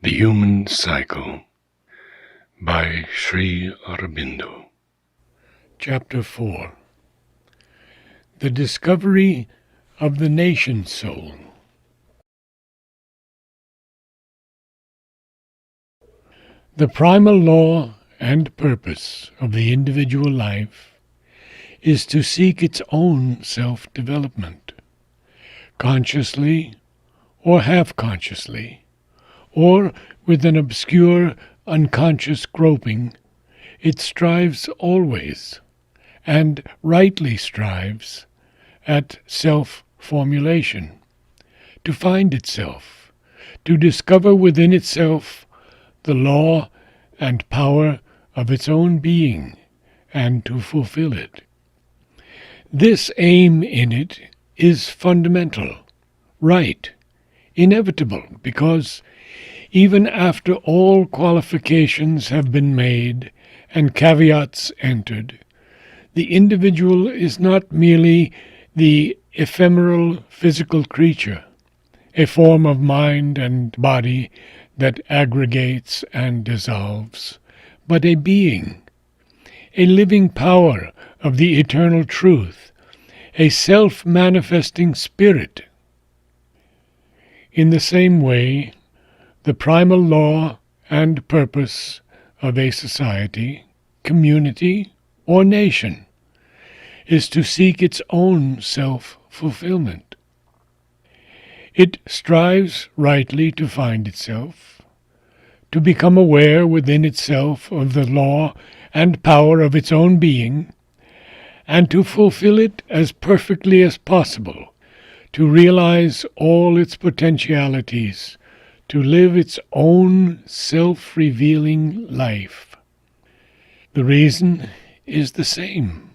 The Human Cycle by Sri Aurobindo. Chapter 4. The Discovery of the Nation Soul. The primal law and purpose of the individual life is to seek its own self-development, consciously or half-consciously, or with an obscure, unconscious groping. It strives always, and rightly strives, at self-formulation, to find itself, to discover within itself the law and power of its own being, and to fulfill it. This aim in it is fundamental, right, inevitable, because even after all qualifications have been made and caveats entered, the individual is not merely the ephemeral physical creature, a form of mind and body that aggregates and dissolves, but a being, a living power of the eternal truth, a self-manifesting spirit. In the same way, the primal law and purpose of a society, community, or nation is to seek its own self-fulfillment. It strives rightly to find itself, to become aware within itself of the law and power of its own being, and to fulfill it as perfectly as possible, to realize all its potentialities, to live its own self-revealing life. The reason is the same.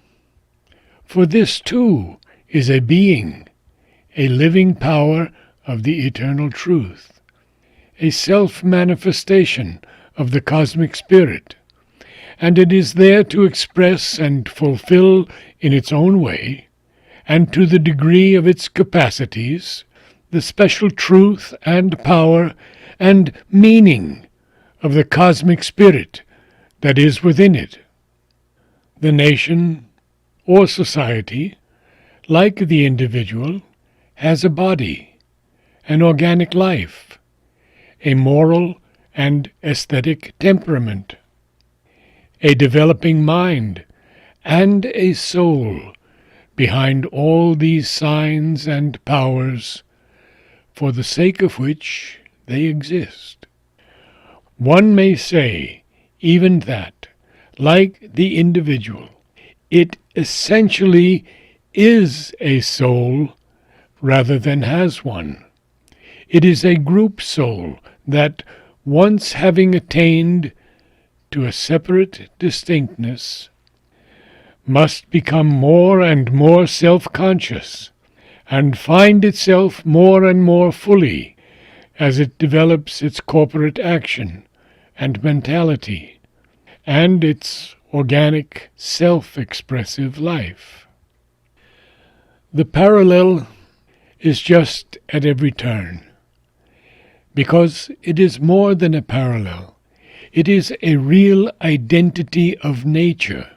For this too is a being, a living power of the eternal truth, a self-manifestation of the cosmic spirit, and it is there to express and fulfill in its own way, and to the degree of its capacities, the special truth and power and meaning of the cosmic spirit that is within it. The nation or society, like the individual, has a body, an organic life, a moral and aesthetic temperament, a developing mind, and a soul behind all these signs and powers, for the sake of which they exist. One may say even that, like the individual, it essentially is a soul rather than has one. It is a group soul that, once having attained to a separate distinctness, must become more and more self-conscious and find itself more and more fully as it develops its corporate action and mentality and its organic self-expressive life. The parallel is just at every turn, because it is more than a parallel. It is a real identity of nature.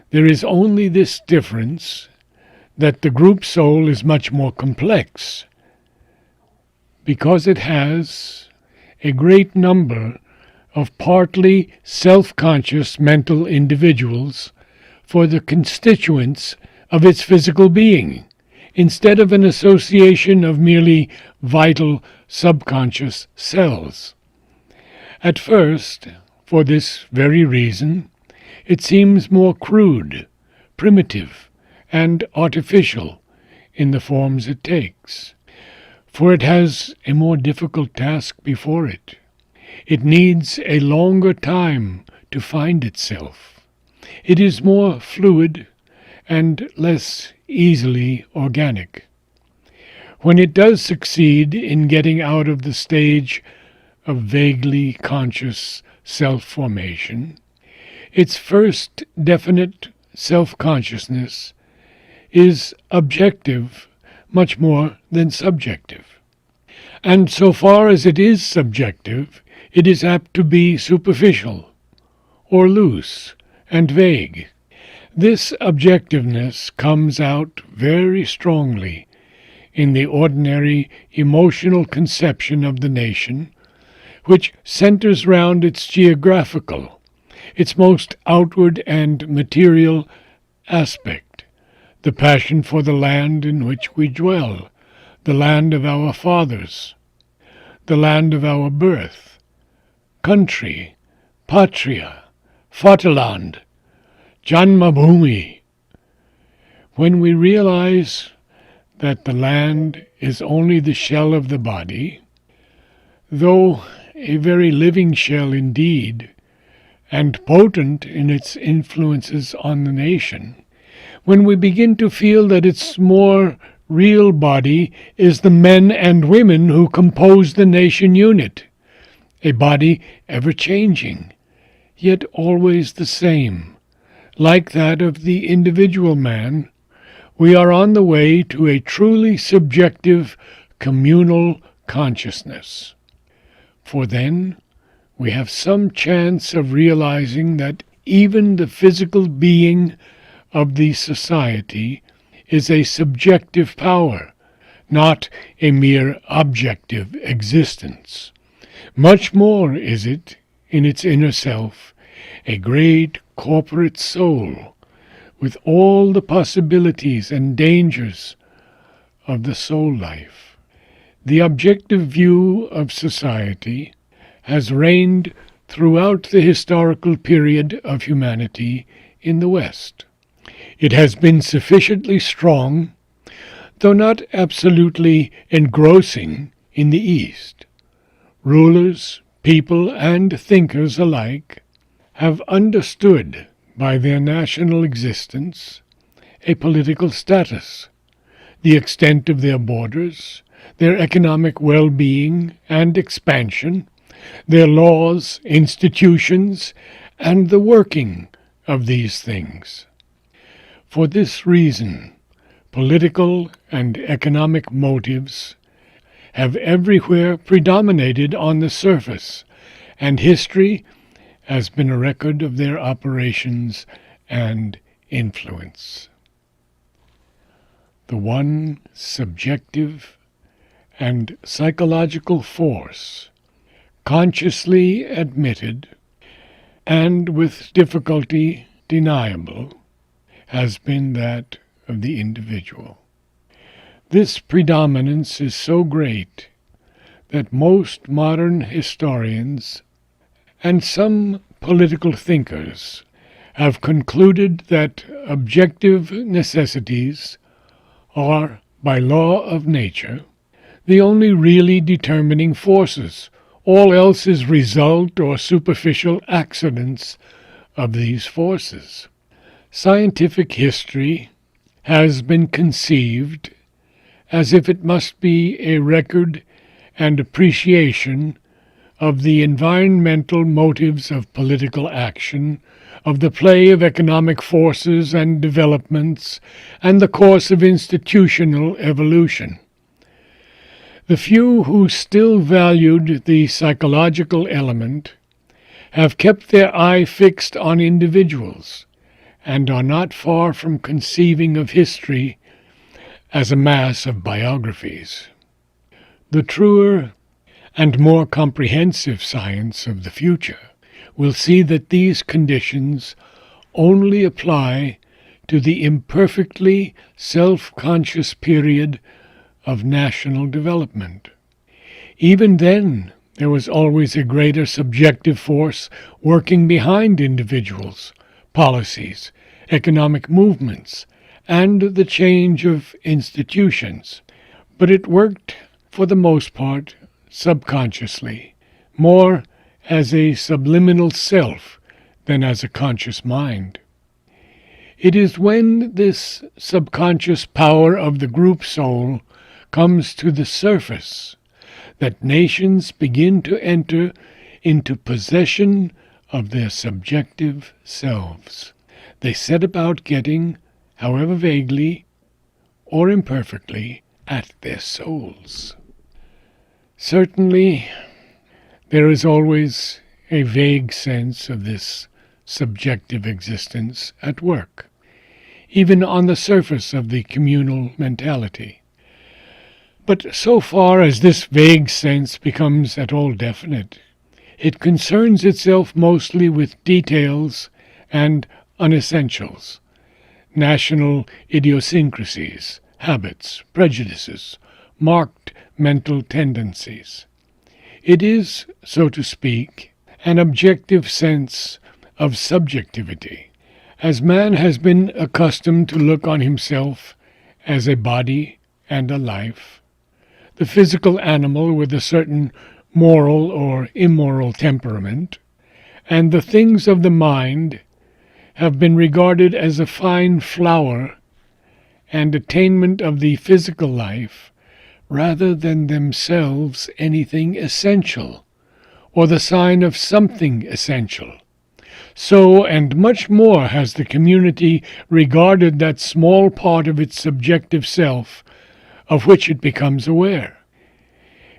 There is only this difference, that the group soul is much more complex, because it has a great number of partly self-conscious mental individuals for the constituents of its physical being, instead of an association of merely vital subconscious cells. At first, for this very reason, it seems more crude, primitive, and artificial in the forms it takes, for it has a more difficult task before it. It needs a longer time to find itself. It is more fluid and less easily organic. When it does succeed in getting out of the stage of vaguely conscious self-formation, its first definite self-consciousness is objective much more than subjective. And so far as it is subjective, it is apt to be superficial, or loose, and vague. This objectiveness comes out very strongly in the ordinary emotional conception of the nation, which centers round its geographical, its most outward and material aspect, the passion for the land in which we dwell, the land of our fathers, the land of our birth, country, patria, Vaterland, Janmabhoomi. When we realize that the land is only the shell of the body, though a very living shell indeed, and potent in its influences on the nation, when we begin to feel that its more real body is the men and women who compose the nation unit, a body ever changing, yet always the same, like that of the individual man, we are on the way to a truly subjective communal consciousness. For then we have some chance of realizing that even the physical being of the society is a subjective power, not a mere objective existence. Much more is it, in its inner self, a great corporate soul, with all the possibilities and dangers of the soul life. The objective view of society has reigned throughout the historical period of humanity in the West. It has been sufficiently strong, though not absolutely engrossing, in the East. Rulers, people, and thinkers alike have understood by their national existence a political status, the extent of their borders, their economic well-being and expansion, their laws, institutions, and the working of these things. For this reason, political and economic motives have everywhere predominated on the surface, and history has been a record of their operations and influence. The one subjective and psychological force, consciously admitted and with difficulty deniable, has been that of the individual. This predominance is so great that most modern historians and some political thinkers have concluded that objective necessities are, by law of nature, the only really determining forces. All else is result or superficial accidents of these forces. Scientific history has been conceived as if it must be a record and appreciation of the environmental motives of political action, of the play of economic forces and developments, and the course of institutional evolution. The few who still valued the psychological element have kept their eye fixed on individuals, and are not far from conceiving of history as a mass of biographies. The truer and more comprehensive science of the future will see that these conditions only apply to the imperfectly self-conscious period of national development. Even then, there was always a greater subjective force working behind individuals, policies, economic movements, and the change of institutions. But it worked, for the most part, subconsciously, more as a subliminal self than as a conscious mind. It is when this subconscious power of the group soul comes to the surface that nations begin to enter into possession of their subjective selves. They set about getting, however vaguely or imperfectly, at their souls. Certainly, there is always a vague sense of this subjective existence at work, even on the surface of the communal mentality. But so far as this vague sense becomes at all definite, it concerns itself mostly with details and unessentials, national idiosyncrasies, habits, prejudices, marked mental tendencies. It is, so to speak, an objective sense of subjectivity, as man has been accustomed to look on himself as a body and a life, the physical animal with a certain moral or immoral temperament, and the things of the mind have been regarded as a fine flower and attainment of the physical life rather than themselves anything essential, or the sign of something essential. So, and much more, has the community regarded that small part of its subjective self of which it becomes aware.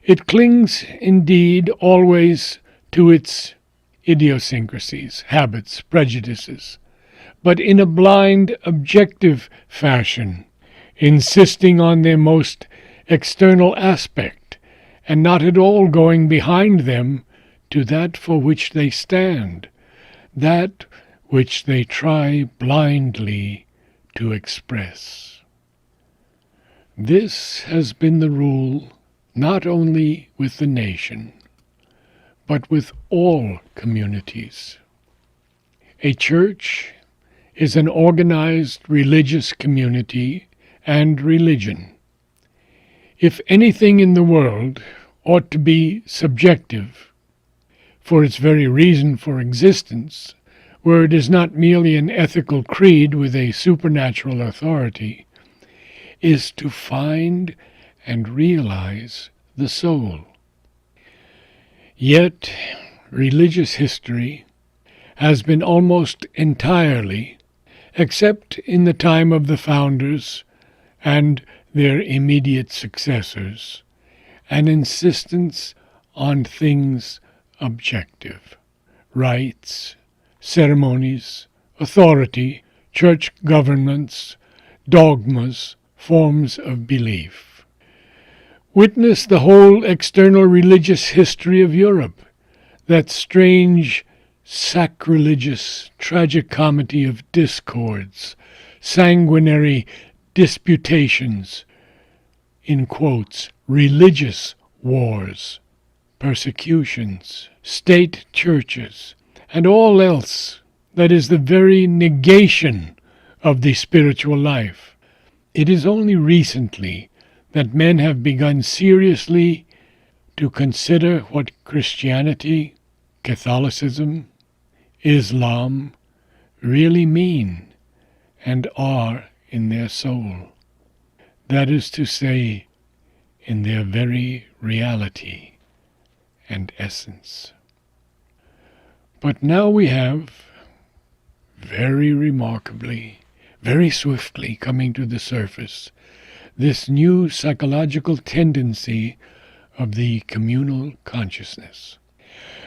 It clings, indeed, always to its idiosyncrasies, habits, prejudices, but in a blind, objective fashion, insisting on their most external aspect, and not at all going behind them to that for which they stand, that which they try blindly to express. This has been the rule not only with the nation, but with all communities. A church is an organized religious community and religion. If anything in the world ought to be subjective, for its very reason for existence, where it is not merely an ethical creed with a supernatural authority, is to find and realize the soul. Yet, religious history has been almost entirely, except in the time of the founders and their immediate successors, an insistence on things objective: rites, ceremonies, authority, church governments, dogmas, forms of belief. Witness the whole external religious history of Europe, that strange, sacrilegious tragicomedy of discords, sanguinary disputations, in quotes, religious wars, persecutions, state churches, and all else that is the very negation of the spiritual life. It is only recently that men have begun seriously to consider what Christianity, Catholicism, Islam really mean and are in their soul. That is to say, in their very reality and essence. But now we have, very remarkably, very swiftly coming to the surface, this new psychological tendency of the communal consciousness.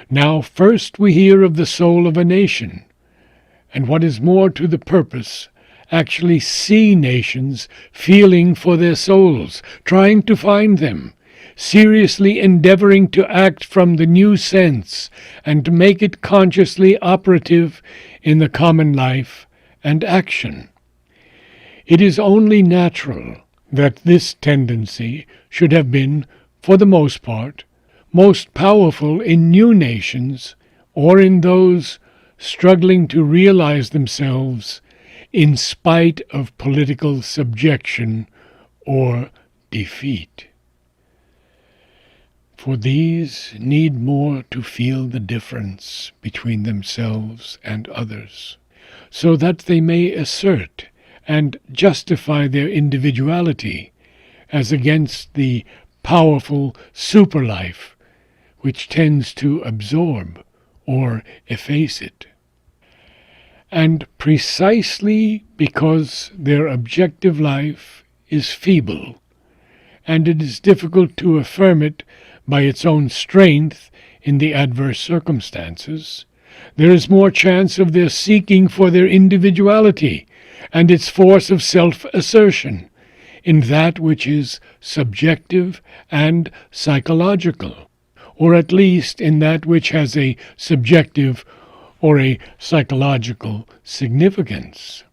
Now first we hear of the soul of a nation, and what is more to the purpose, actually see nations feeling for their souls, trying to find them, seriously endeavoring to act from the new sense and to make it consciously operative in the common life and action. It is only natural that this tendency should have been, for the most part, most powerful in new nations or in those struggling to realize themselves in spite of political subjection or defeat. For these need more to feel the difference between themselves and others, so that they may assert and justify their individuality as against the powerful superlife which tends to absorb or efface it. And precisely because their objective life is feeble, and it is difficult to affirm it by its own strength in the adverse circumstances, there is more chance of their seeking for their individuality and its force of self-assertion in that which is subjective and psychological, or at least in that which has a subjective or a psychological significance.